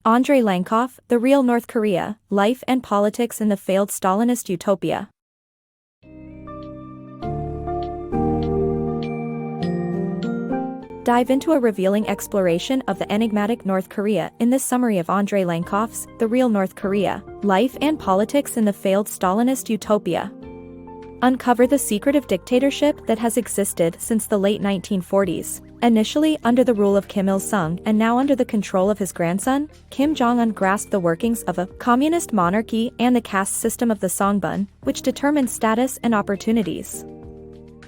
Andrei Lankov, The Real North Korea, Life and Politics in the Failed Stalinist Utopia. Dive into a revealing exploration of the enigmatic North Korea in this summary of Andrei Lankov's The Real North Korea, Life and Politics in the Failed Stalinist Utopia. Uncover the secretive dictatorship that has existed since the late 1940s, initially under the rule of Kim Il-sung and now under the control of his grandson, Kim Jong-un grasped the workings of a communist monarchy and the caste system of the Songbun, which determines status and opportunities.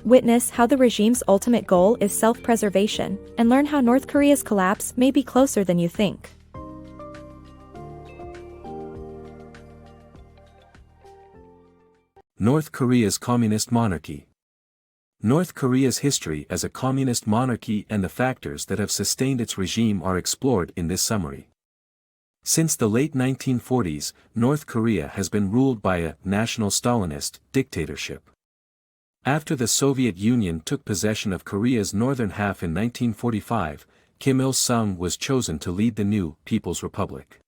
Witness how the regime's ultimate goal is self-preservation, and learn how North Korea's collapse may be closer than you think. North Korea's communist monarchy. North Korea's history as a communist monarchy and the factors that have sustained its regime are explored in this summary. Since the late 1940s, North Korea has been ruled by a national Stalinist dictatorship. After the Soviet Union took possession of Korea's northern half in 1945, Kim Il-sung was chosen to lead the new People's Republic.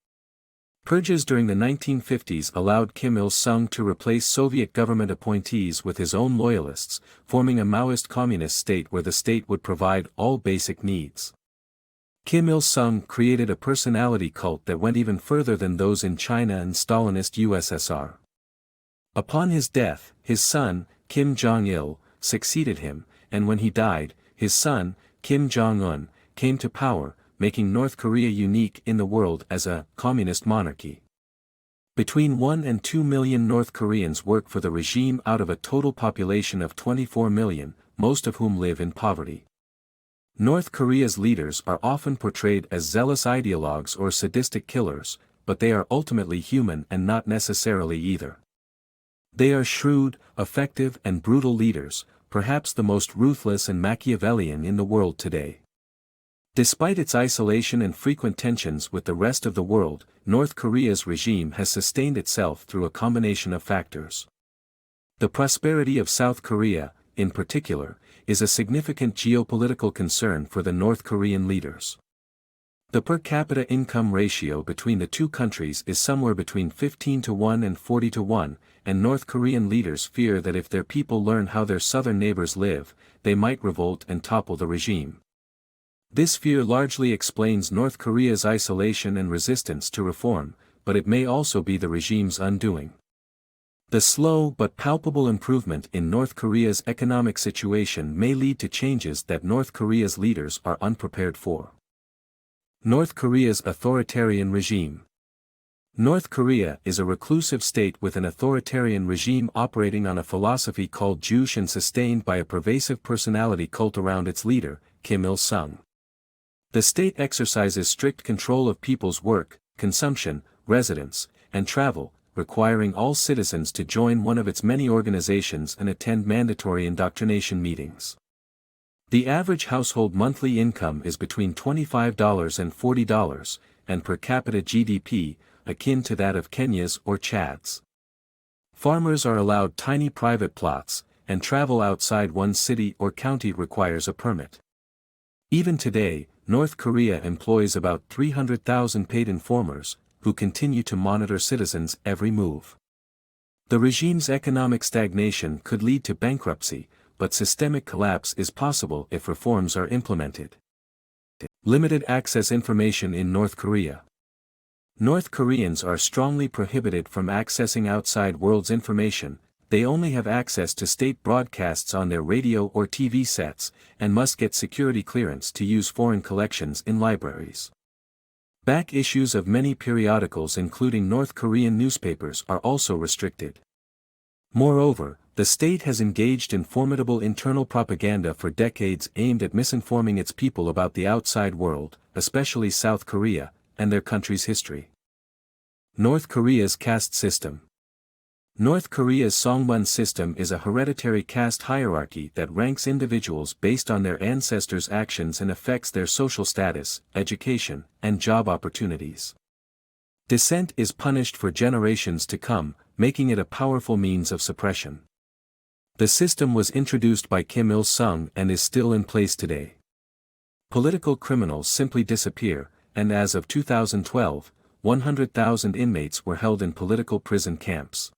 Purges during the 1950s allowed Kim Il-sung to replace Soviet government appointees with his own loyalists, forming a Maoist communist state where the state would provide all basic needs. Kim Il-sung created a personality cult that went even further than those in China and Stalinist USSR. Upon his death, his son, Kim Jong-il, succeeded him, and when he died, his son, Kim Jong-un, came to power, making North Korea unique in the world as a communist monarchy. Between 1 and 2 million North Koreans work for the regime out of a total population of 24 million, most of whom live in poverty. North Korea's leaders are often portrayed as zealous ideologues or sadistic killers, but they are ultimately human and not necessarily either. They are shrewd, effective and brutal leaders, perhaps the most ruthless and Machiavellian in the world today. Despite its isolation and frequent tensions with the rest of the world, North Korea's regime has sustained itself through a combination of factors. The prosperity of South Korea, in particular, is a significant geopolitical concern for the North Korean leaders. The per capita income ratio between the two countries is somewhere between 15:1 and 40:1, and North Korean leaders fear that if their people learn how their southern neighbors live, they might revolt and topple the regime. This fear largely explains North Korea's isolation and resistance to reform, but it may also be the regime's undoing. The slow but palpable improvement in North Korea's economic situation may lead to changes that North Korea's leaders are unprepared for. North Korea's authoritarian regime. North Korea is a reclusive state with an authoritarian regime operating on a philosophy called Juche and sustained by a pervasive personality cult around its leader, Kim Il-sung. The state exercises strict control of people's work, consumption, residence, and travel, requiring all citizens to join one of its many organizations and attend mandatory indoctrination meetings. The average household monthly income is between $25 and $40, and per capita GDP, akin to that of Kenya's or Chad's. Farmers are allowed tiny private plots, and travel outside one city or county requires a permit. Even today, North Korea employs about 300,000 paid informers, who continue to monitor citizens' every move. The regime's economic stagnation could lead to bankruptcy, but systemic collapse is possible if reforms are implemented. Limited access information in North Korea. North Koreans are strongly prohibited from accessing outside world's information. They only have access to state broadcasts on their radio or TV sets, and must get security clearance to use foreign collections in libraries. Back issues of many periodicals including North Korean newspapers are also restricted. Moreover, the state has engaged in formidable internal propaganda for decades aimed at misinforming its people about the outside world, especially South Korea, and their country's history. North Korea's caste system. North Korea's Songbun system is a hereditary caste hierarchy that ranks individuals based on their ancestors' actions and affects their social status, education, and job opportunities. Dissent is punished for generations to come, making it a powerful means of suppression. The system was introduced by Kim Il-sung and is still in place today. Political criminals simply disappear, and as of 2012, 100,000 inmates were held in political prison camps.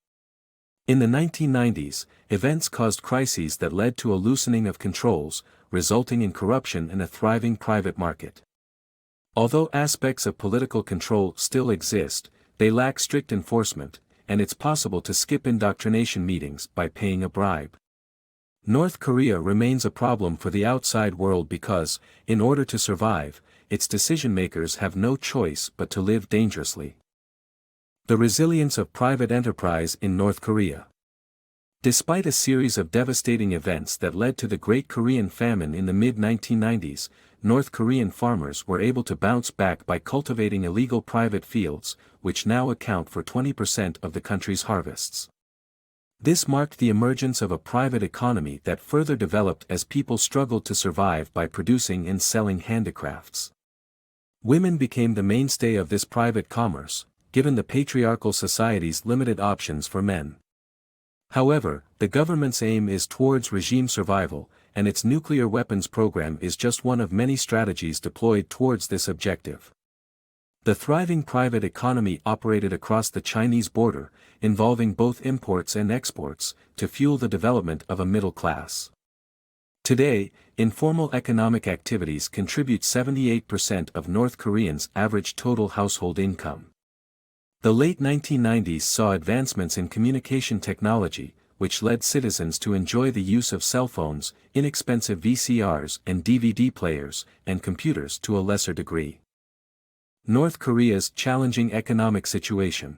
In the 1990s, events caused crises that led to a loosening of controls, resulting in corruption and a thriving private market. Although aspects of political control still exist, they lack strict enforcement, and it's possible to skip indoctrination meetings by paying a bribe. North Korea remains a problem for the outside world because, in order to survive, its decision-makers have no choice but to live dangerously. The resilience of private enterprise in North Korea. Despite a series of devastating events that led to the Great Korean Famine in the mid-1990s, North Korean farmers were able to bounce back by cultivating illegal private fields, which now account for 20% of the country's harvests. This marked the emergence of a private economy that further developed as people struggled to survive by producing and selling handicrafts. Women became the mainstay of this private commerce, given the patriarchal society's limited options for men. However, the government's aim is towards regime survival, and its nuclear weapons program is just one of many strategies deployed towards this objective. The thriving private economy operated across the Chinese border, involving both imports and exports, to fuel the development of a middle class. Today, informal economic activities contribute 78% of North Koreans' average total household income. The late 1990s saw advancements in communication technology, which led citizens to enjoy the use of cell phones, inexpensive VCRs and DVD players, and computers to a lesser degree. North Korea's challenging economic situation.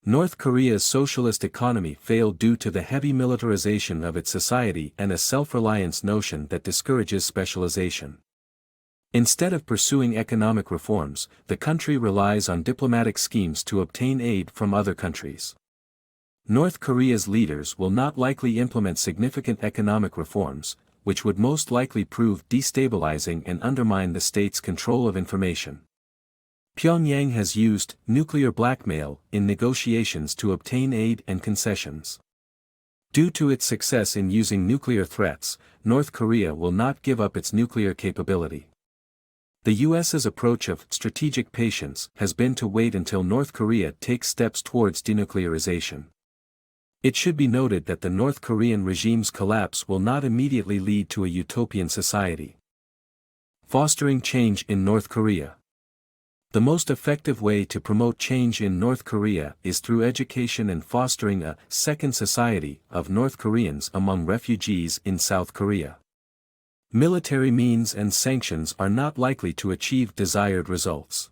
North Korea's socialist economy failed due to the heavy militarization of its society and a self-reliance notion that discourages specialization. Instead of pursuing economic reforms, the country relies on diplomatic schemes to obtain aid from other countries. North Korea's leaders will not likely implement significant economic reforms, which would most likely prove destabilizing and undermine the state's control of information. Pyongyang has used nuclear blackmail in negotiations to obtain aid and concessions. Due to its success in using nuclear threats, North Korea will not give up its nuclear capability. The US's approach of strategic patience has been to wait until North Korea takes steps towards denuclearization. It should be noted that the North Korean regime's collapse will not immediately lead to a utopian society. Fostering change in North Korea. The most effective way to promote change in North Korea is through education and fostering a second society of North Koreans among refugees in South Korea. Military means and sanctions are not likely to achieve desired results.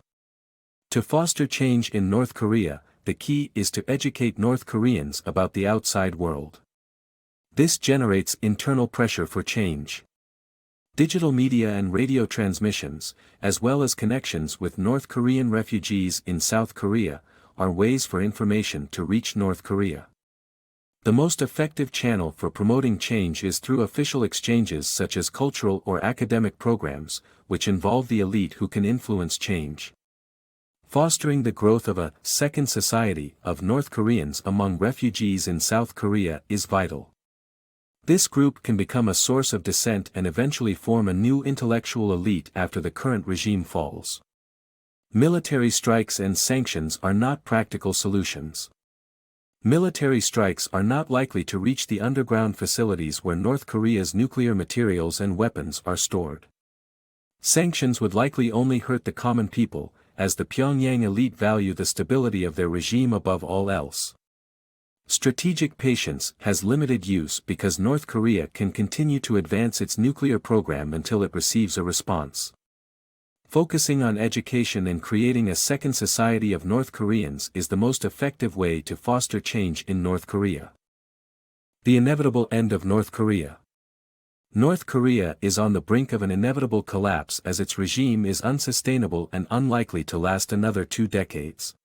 To foster change in North Korea, the key is to educate North Koreans about the outside world. This generates internal pressure for change. Digital media and radio transmissions, as well as connections with North Korean refugees in South Korea, are ways for information to reach North Korea. The most effective channel for promoting change is through official exchanges such as cultural or academic programs, which involve the elite who can influence change. Fostering the growth of a second society of North Koreans among refugees in South Korea is vital. This group can become a source of dissent and eventually form a new intellectual elite after the current regime falls. Military strikes and sanctions are not practical solutions. Military strikes are not likely to reach the underground facilities where North Korea's nuclear materials and weapons are stored. Sanctions would likely only hurt the common people, as the Pyongyang elite value the stability of their regime above all else. Strategic patience has limited use because North Korea can continue to advance its nuclear program until it receives a response. Focusing on education and creating a second society of North Koreans is the most effective way to foster change in North Korea. The inevitable end of North Korea. North Korea is on the brink of an inevitable collapse as its regime is unsustainable and unlikely to last another 2 decades.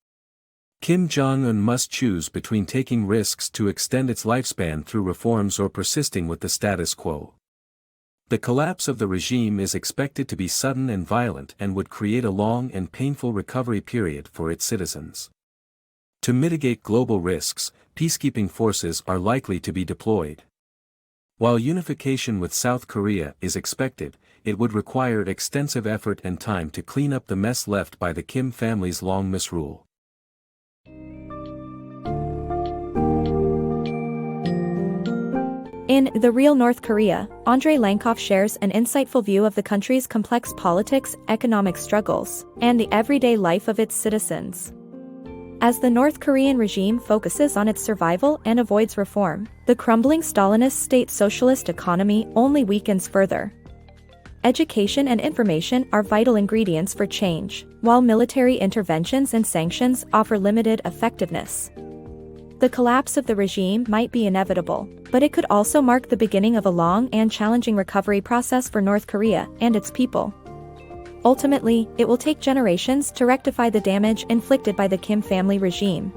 Kim Jong-un must choose between taking risks to extend its lifespan through reforms or persisting with the status quo. The collapse of the regime is expected to be sudden and violent and would create a long and painful recovery period for its citizens. To mitigate global risks, peacekeeping forces are likely to be deployed. While unification with South Korea is expected, it would require extensive effort and time to clean up the mess left by the Kim family's long misrule. In The Real North Korea, Andrei Lankov shares an insightful view of the country's complex politics, economic struggles, and the everyday life of its citizens. As the North Korean regime focuses on its survival and avoids reform, the crumbling Stalinist state socialist economy only weakens further. Education and information are vital ingredients for change, while military interventions and sanctions offer limited effectiveness. The collapse of the regime might be inevitable, but it could also mark the beginning of a long and challenging recovery process for North Korea and its people. Ultimately, it will take generations to rectify the damage inflicted by the Kim family regime.